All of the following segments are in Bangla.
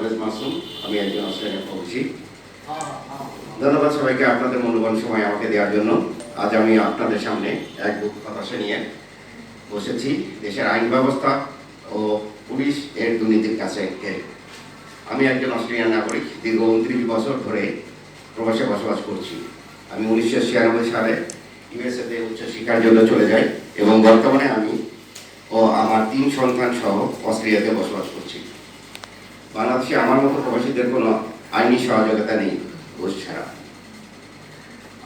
পারভেজ মাসুম, আমি একজন অস্ট্রেলিয়ান প্রবাসী। ধন্যবাদ সবাইকে আপনাদের মূল্যবান সময় আমাকে দেওয়ার জন্য। আজ আমি আপনাদের সামনে এক দুঃখ হতাশা নিয়ে বসেছি দেশের আইন ব্যবস্থা ও পুলিশ এর দুর্নীতির কাছে ঘেরে। আমি একজন অস্ট্রেলিয়ান নাগরিক, দীর্ঘ 29 বছর ধরে প্রবাসে বসবাস করছি। আমি 1996 সালে ইউএসএতে উচ্চশিক্ষার জন্য চলে যাই এবং বর্তমানে আমি ও আমার 3 সন্তান সহ অস্ট্রেলিয়াতে বসবাস করছি। বাংলাদেশে আমার মতো প্রবাসীদের কোনো আইনি সহযোগিতা নেই ঘুষ ছাড়া।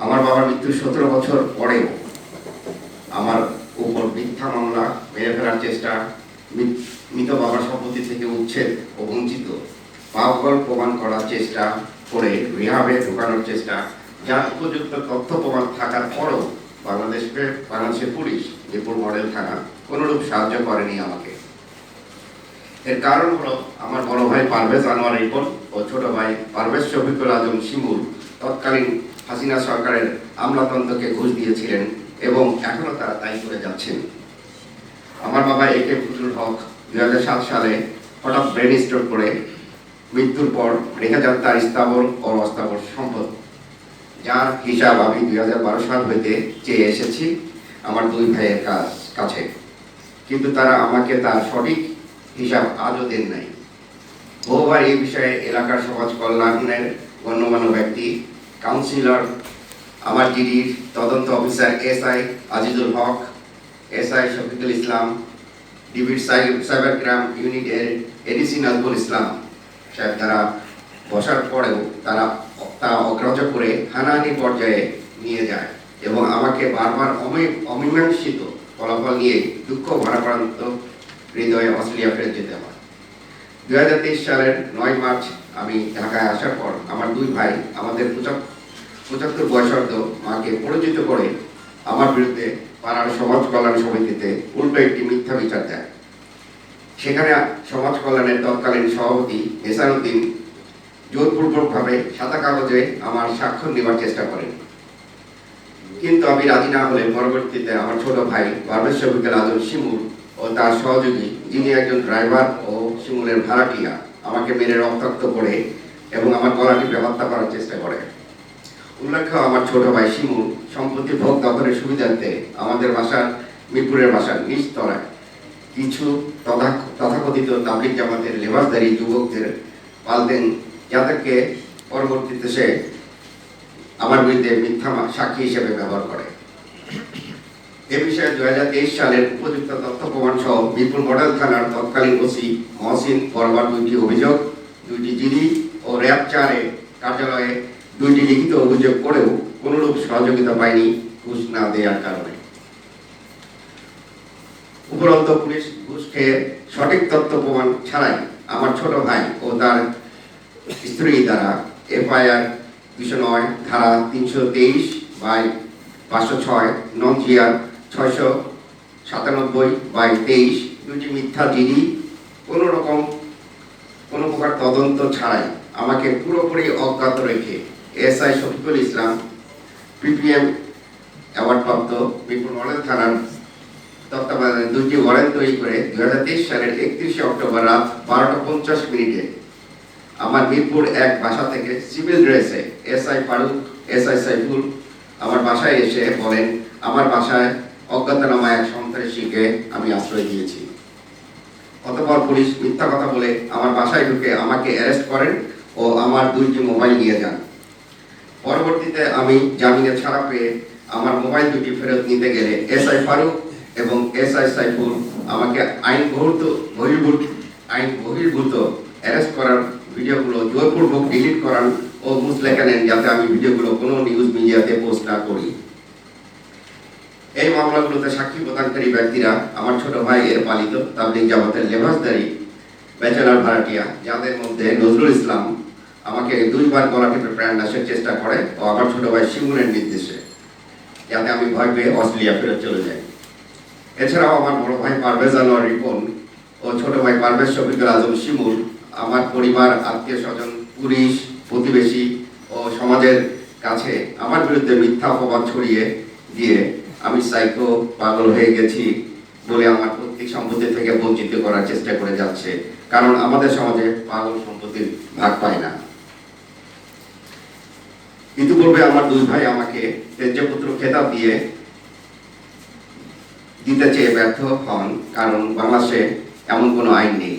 আমার বাবার মৃত্যুর 17 বছর পরেও আমার উপর মিথ্যা মামলা, মেরে ফেলার চেষ্টা, মৃত বাবার সম্পত্তি থেকে উচ্ছেদ ও বঞ্চিত, পাগল প্রমাণ করার চেষ্টা করে রিহাবে ঢোকানোর চেষ্টা, যার উপযুক্ত তথ্য প্রমাণ থাকার পরও বাংলাদেশের পুলিশ মিরপুর মডেল থানা কোনোরূপ সাহায্য করেনি আমাকে। এর কারণ হলো আমার বড় ভাই পারভেজ আনোয়ার রিপন ও ছোট ভাই পারভেজ শফিকুল আজম শিমুল তৎকালীন হাসিনা সরকারের আমলাতন্ত্রকে ঘুষ দিয়েছিলেন এবং এখনো তারা তাই করে যাচ্ছেন। আমার বাবা একে ফজলুল হক 2007 সালে হঠাৎ ব্রেন স্ট্রোক করে মৃত্যুর পর রেখে যান তার স্থাবর ও অস্থাবর সম্পদ, যার হিসাব আমি 2012 সাল হইতে চেয়ে এসেছি আমার 2 ভাইয়ের কাছে, কিন্তু তারা আমাকে তার সঠিক হিসাব আজও দেন নাই। বহুবার এই বিষয়ে এলাকার সমাজ কল্যাণের গণ্যমান্য ব্যক্তি, কাউন্সিলর, আমার ডিডির তদন্ত অফিসার এসআই আজিজুল হক, এসআই শফিকুল ইসলাম, ডিবির সাইবার ক্রাইম ইউনিটের এডিসি নাজমুল ইসলাম সাহেব তারা বসার পরেও তারা তা অগ্রাহ্য করে হানাহানি পর্যায়ে নিয়ে যায় এবং আমাকে বারবার অমীমাংসিত ফলাফল নিয়ে দুঃখ ভারাক্রান্ত হৃদয়ে অস্ট্রেলিয়া ফেরত যেতে হয়। 2023 সালের 9 মার্চ আমি ঢাকায় আসার পর আমার 2 ভাই আমাদের 75 বয়সর্ধ মাকে পরিচিত করে আমার বিরুদ্ধে পাড়ার সমাজ কল্যাণ সমিতিতে উল্টো একটি মিথ্যা বিচার দেয়। সেখানে সমাজ কল্যাণের তৎকালীন সভাপতি এসারউদ্দিন জোরপূর্বকভাবে সাদা কাগজে আমার স্বাক্ষর নেওয়ার চেষ্টা করেন, কিন্তু আমি রাজি না হলে পরবর্তীতে আমার ছোট ভাই পারভেজ শফিকুল আজম শিমুল ও তার সহযোগী, যিনি একজন ড্রাইভার ও শিমুলের ভাড়াটিয়া, আমাকে মেরে রক্তাক্ত করে এবং আমার গলা টিপে হত্যা করার চেষ্টা করে। উল্লেখ্য, আমার ছোট ভাই শিমুল সম্পত্তি ভোগ দখলের সুবিধার্থে আমাদের মিরপুরের বাসার নিচ তলায় কিছু তথাকথিত তাবলিগ জামাতের লেবাসধারী যুবকদের পালতেন, যাদেরকে পরবর্তীতে সে আমার বিরুদ্ধে মিথ্যা সাক্ষী হিসেবে ব্যবহার করে। এ বিষয়ে 2023 সালের উপযুক্ত তথ্য প্রমাণ সহ মিরপুর মডেল থানার তৎকালীন ওসি মহসিন বরাবর 2টি অভিযোগ, 2টি জিডি ও র্যাব 4 এর কার্যালয়ে 2টি লিখিত অভিযোগ করেও কোনরূপ সহযোগিতা পায়নি ঘুষ না দেওয়ার কারণে। উপরন্ত পুলিশ ঘুষ খেয়ে সঠিক তথ্য প্রমাণ ছাড়াই আমার ছোট ভাই ও তার স্ত্রী দ্বারা এফআইআর 209 ধারা 323/506 নং জিআর 697/23 2টি মিথ্যা জিডি কোনো প্রকার তদন্ত ছাড়াই আমাকে পুরোপুরি অজ্ঞাত রেখে SI Shafiqul Islam PPM অ্যাওয়ার্ডপ্রাপ্ত Mirpur model থানার তত্ত্বাবধানে 2টি ওয়ারেন্ট তৈরি করে 2023 সালের 31 অক্টোবর রাত 12টা 50 মিনিটে আমার মিরপুর 1 বাসা থেকে সিভিল ড্রেসে এসআই ফারুক, এসআই সাইফুল আমার বাসায় এসে বলেন আমার বাসায় অজ্ঞাতনামা এক সন্ত্রাসীকে আমি আশ্রয় দিয়েছি। অতঃপর পুলিশ মিথ্যা কথা বলে আমার বাসায় ঢুকে আমাকে অ্যারেস্ট করেন ও আমার 2টি মোবাইল নিয়ে যান। পরবর্তীতে আমি জামিনে ছাড়া পেয়ে আমার মোবাইল 2টি ফেরত নিতে গেলে এসআই ফারুক এবং এসআই সাইফুল আমাকে আইন বহির্ভূত অ্যারেস্ট করার ভিডিওগুলো জোরপূর্বক ডিলিট করান ও মুছ লেখা নেন যাতে আমি ভিডিওগুলো কোনো নিউজ মিডিয়াতে পোস্ট না করি। এই মামলাগুলোতে সাক্ষী প্রদানকারী ব্যক্তিরা আমার ছোট ভাই এর পালিত তাবলিগ জামাতের লেবাসধারী ব্যাচেলর ভাড়াটিয়া, যাদের মধ্যে নজরুল ইসলাম আমাকে 2 বার গলা টিপে প্রাণনাশের চেষ্টা করে ও আমার ছোট ভাই শিমুলের নির্দেশে, যাতে আমি ভয় পেয়ে অস্ট্রেলিয়া ফেরত চলে যাই। এছাড়াও আমার বড় ভাই পারভেজ আনোয়ার রিপন ও ছোট ভাই পারভেজ শফিকুল আজম শিমুল আমার পরিবার, আত্মীয় স্বজন, পুলিশ, প্রতিবেশী ও সমাজের কাছে আমার বিরুদ্ধে মিথ্যা অপবাদ ছড়িয়ে দিয়ে আমি সাইকো, পাগল হয়ে গেছি বলে আমার প্রত্যেক পৈতৃক সম্পত্তি থেকে বঞ্চিত করার চেষ্টা করে যাচ্ছে, কারণ আমাদের সমাজে পাগল সম্পত্তির ভাগ পায় না। ইতিপূর্বে আমার দুই ভাই আমাকে তেজপুত্র খেতাব দিতে চেয়ে ব্যর্থ হন, কারণ বাংলাদেশে এমন কোনো আইন নেই।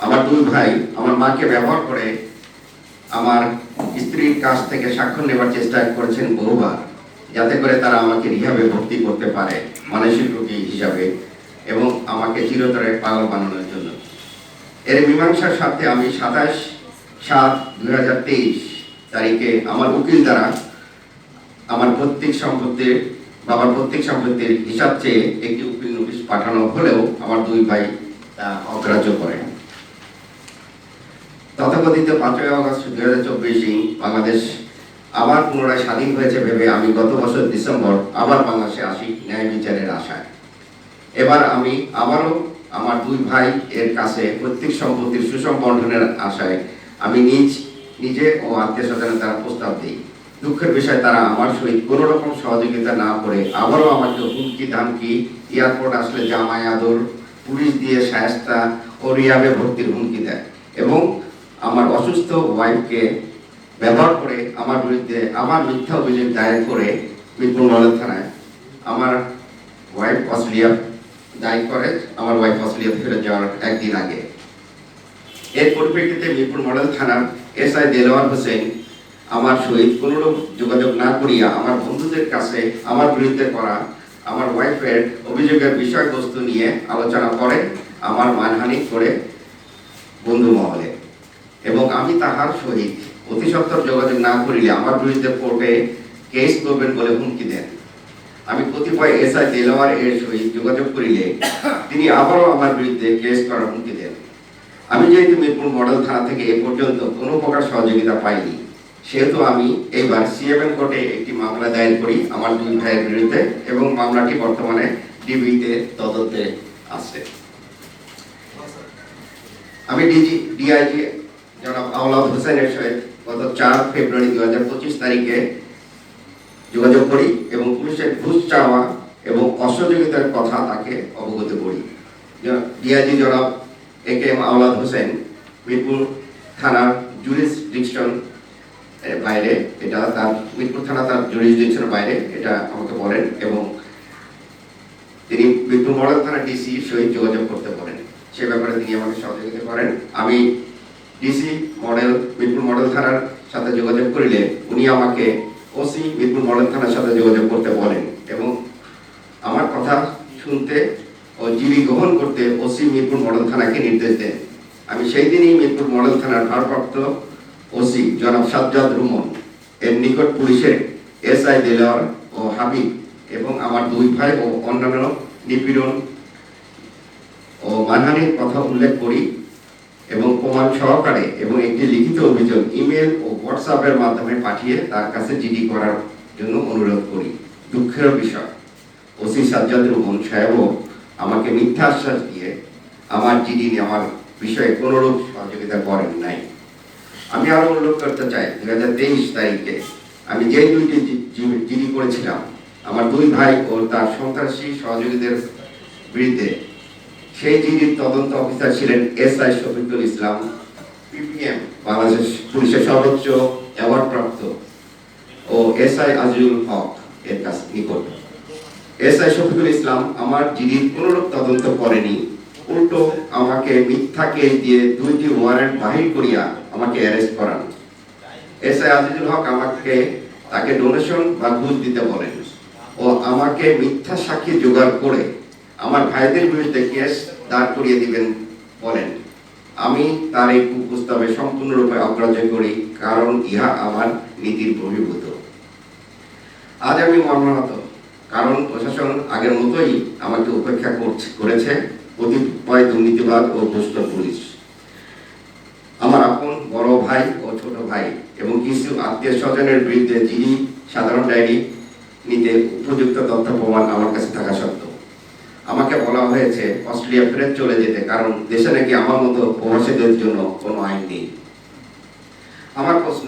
আমার দুই ভাই আমার মাকে ব্যবহার করে আমার স্ত্রীর কাছ থেকে স্বাক্ষর নেবার চেষ্টা করেছেন বহুবার, যাতে করে তারা আমাকে রিহাবে ভর্তি করতে পারে মানসিক রোগী হিসাবে এবং আমাকে চিরতরে পাগল বানানোর জন্য। এর মীমাংসার সাথে আমি 27/7/2023 তারিখে আমার উকিল দ্বারা আমার বাবার প্রত্যেক সম্পত্তির হিসাব চেয়ে একটি উকিল নোটিশ পাঠানো হলেও আমার দুই ভাই তা অগ্রাহ্য করেন। তথাকথিত 5ই আগস্ট 2024 বাংলাদেশ আবার পুনরায় স্বাধীন হয়েছে ভেবে আমি গত বছর ডিসেম্বর আবার বাংলাদেশে আসি ন্যায় বিচারের আশায়। এবার আমি আবারও আমার দুই ভাই এর কাছে প্রত্যেক সম্পত্তির সুষম বন্টনের আশায় আমি নিজে ও আত্মীয় স্বজনের দ্বারা প্রস্তাব দিই। দুঃখের বিষয়, তারা আমার সহিত কোনো রকম সহযোগিতা না করে আবারও আমাকে হুমকি ধামকি, এয়ারপোর্ট আসলে জামাই আদর, পুলিশ দিয়ে শায়েস্তা ও রিহাবে ভর্তির হুমকি দেয় এবং আমার অসুস্থ ওয়াইফকে ব্যবহার করে আমার বিরুদ্ধে আবার মিথ্যা অভিযোগ দায়ের করে মিরপুর মডেল থানায় আমার ওয়াইফ অস্ট্রেলিয়া ফেরত যাওয়ার একদিন আগে। এর পরিপ্রেক্ষিতে মিরপুর মডেল থানার এসআই দেলোয়ার হোসেন আমার সহিত কোনোরূপ যোগাযোগ না করিয়া আমার বন্ধুদের কাছে আমার বিরুদ্ধে করা আমার ওয়াইফের অভিযোগের বিষয়বস্তু নিয়ে আলোচনা করে আমার মানহানি করে বন্ধু মহলে, এবং আমি তাহার সহিত অতি সত্বর যোগাযোগ না করিলে আমার বিরুদ্ধে কোর্টে কেস করবেন বলে হুমকি দেন। আমি কতিপয় এসআই দেলোয়ার এর সহিত যোগাযোগ করিলে তিনি আবারও আমার বিরুদ্ধে কেস করার হুমকি দেন। আমি যেহেতু মিরপুর মডেল থানা থেকে এ পর্যন্ত কোনো প্রকার সহযোগিতা পাইনি, সেহেতু আমি এইবার সিএমএম কোর্টে একটি মামলা দায়ের করি আমার দুই ভাইয়ের বিরুদ্ধে, এবং মামলাটি বর্তমানে ডিবিতে তদন্তে আছে। আমি ডিআইজি জনাব আওলাদ হোসেনের সহিত গত 4 ফেব্রুয়ারি 2025 তারিখে যোগাযোগ করি এবং পুলিশের ঘুষ চাওয়া এবং অসহযোগিতার কথা তাকে অবগত করি। ডিআইজি জনাব একেএম আওলাদ হোসেন মিরপুর থানার জুরিসডিকশন বাইরে, এটা তার মিরপুর থানা তার জুরিসডিকশনের বাইরে এটা আমাকে বলেন, এবং তিনি মিরপুর মডেল থানা ডিসি সহিত যোগাযোগ করতে বলেন। সে ব্যাপারে তিনি আমাকে সহযোগিতা করেন। আমি ডিসি মিরপুর মডেল থানার সাথে যোগাযোগ করিলে উনি আমাকে ওসি মিরপুর মডেল থানার সাথে যোগাযোগ করতে বলেন এবং আমার কথা শুনতে ও জিডি গ্রহণ করতে ওসি মিরপুর মডেল থানাকে নির্দেশ দেন। আমি সেই দিনই মিরপুর মডেল থানার ভারপ্রাপ্ত ওসি জনাব সাজ্জাদ রুমন এর নিকট পুলিশের এসআই দেলোয়ার ও হাবিব এবং আমার দুই ভাই ও অন্যান্য নিপীড়ন ও মানহানির কথা উল্লেখ করি এবং প্রমাণ সহকারে এবং একটি লিখিত অভিযোগ ইমেল ও হোয়াটসঅ্যাপের মাধ্যমে পাঠিয়ে তার কাছে জিডি করার জন্য অনুরোধ করি। দুঃখের বিষয়, ওসি সাজ্জাদ রুমন সাহেবও আমাকে মিথ্যা আশ্বাস দিয়ে আমার জিডি নেওয়ার বিষয়ে কোনোরূপ সহযোগিতা করেন নাই। আমি আরো উল্লেখ করতে চাই, 2023 তারিখে আমি যে দুইটি জিডি করেছিলাম আমার দুই ভাই ও তার সন্ত্রাসী সহযোগীদের বিরুদ্ধে, সেই জিডির তদন্ত অফিসার ছিলেন এসআই শফিকুল ইসলাম, পিপিএম বাংলাদেশ পুলিশের সর্বোচ্চ অ্যাওয়ার্ড প্রাপ্ত, ও এসআই আজিজুল হক এর কাছে নিকট। এসআই শফিকুল ইসলাম আমার জিডির কোনোরূপ তদন্ত করেনি, উল্টো আমাকে মিথ্যা কেস দিয়ে 2টি ওয়ারেন্ট বাহির করিয়া আমাকে অ্যারেস্ট করান। এসআই আজিজুল হক তাকে ডোনেশন বা ঘুষ দিতে বলেন ও আমাকে মিথ্যা সাক্ষী জোগাড় করে আমার ভাইদের বিরুদ্ধে কেস দাঁড় করিয়ে দিবেন বলেন। আমি তার এই কুপ্রস্তাবে সম্পূর্ণরূপে অগ্রাহ্য করি, কারণ ইহা আমার নীতির বহির্ভূত। আজ আমি মর্মাহত, কারণ প্রশাসন আগের মতোই আমাকে উপেক্ষা করেছে কতিপয় দুর্নীতিবাদ ও দুষ্ট পুলিশ। আমার আপন বড় ভাই ও ছোট ভাই এবং কিছু আত্মীয় স্বজনের বিরুদ্ধে জিডি সাধারণ ডায়েরি নিতে উপযুক্ত তথ্য প্রমাণ আমার কাছে থাকা সত্ত্বেও আমাকে বলা হয়েছে অস্ট্রেলিয়া ফেরত চলে যেতে, কারণ দেশে নাকি আমার মতো প্রবাসীদের জন্য কোনো আইন নেই। আমার প্রশ্ন,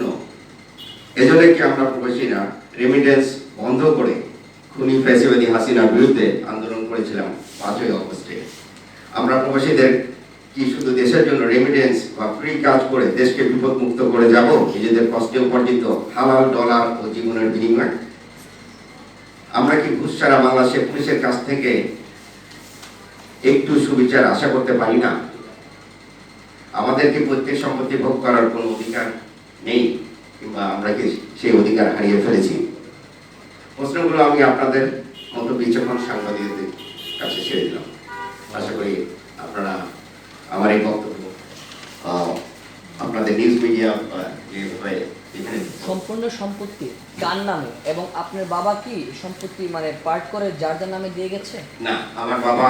এজন্য কি আমরা প্রবাসীরা রেমিটেন্স বন্ধ করে খুনি ফ্যাসিবাদী হাসিনার বিরুদ্ধে আন্দোলন করেছিলাম 5ই আগস্টে? আমরা প্রবাসীদের কি শুধু দেশের জন্য রেমিটেন্স বা ফ্রি কাজ করে দেশকে বিপদমুক্ত করে যাব নিজেদের কষ্টে উপার্জিত হালাল ডলার ও জীবনের বিনিময়ে? আমরা কি ঘুষ ছাড়া বাংলাদেশের পুলিশের কাছ থেকে একটু সুবিচার আশা করতে পারি না? আমাদের কি প্রত্যেক সম্পত্তি ভোগ করার কোনো অধিকার নেই, কিংবা আমরা কি সেই অধিকার হারিয়ে ফেলেছি? প্রশ্নগুলো আমি আপনাদের মতো বিচক্ষণ সাংবাদিকদের কাছে ছেড়ে দিলাম। আশা করি আপনারা আমার এই বক্তব্য আপনাদের নিউজ মিডিয়া যেভাবে এখানে সম্পূর্ণ সম্পত্তি কার নামে এবং আপনার বাবা কি সম্পত্তি মানে পার্ট করে যার যার নামে দিয়ে গেছে? না, আমার বাবা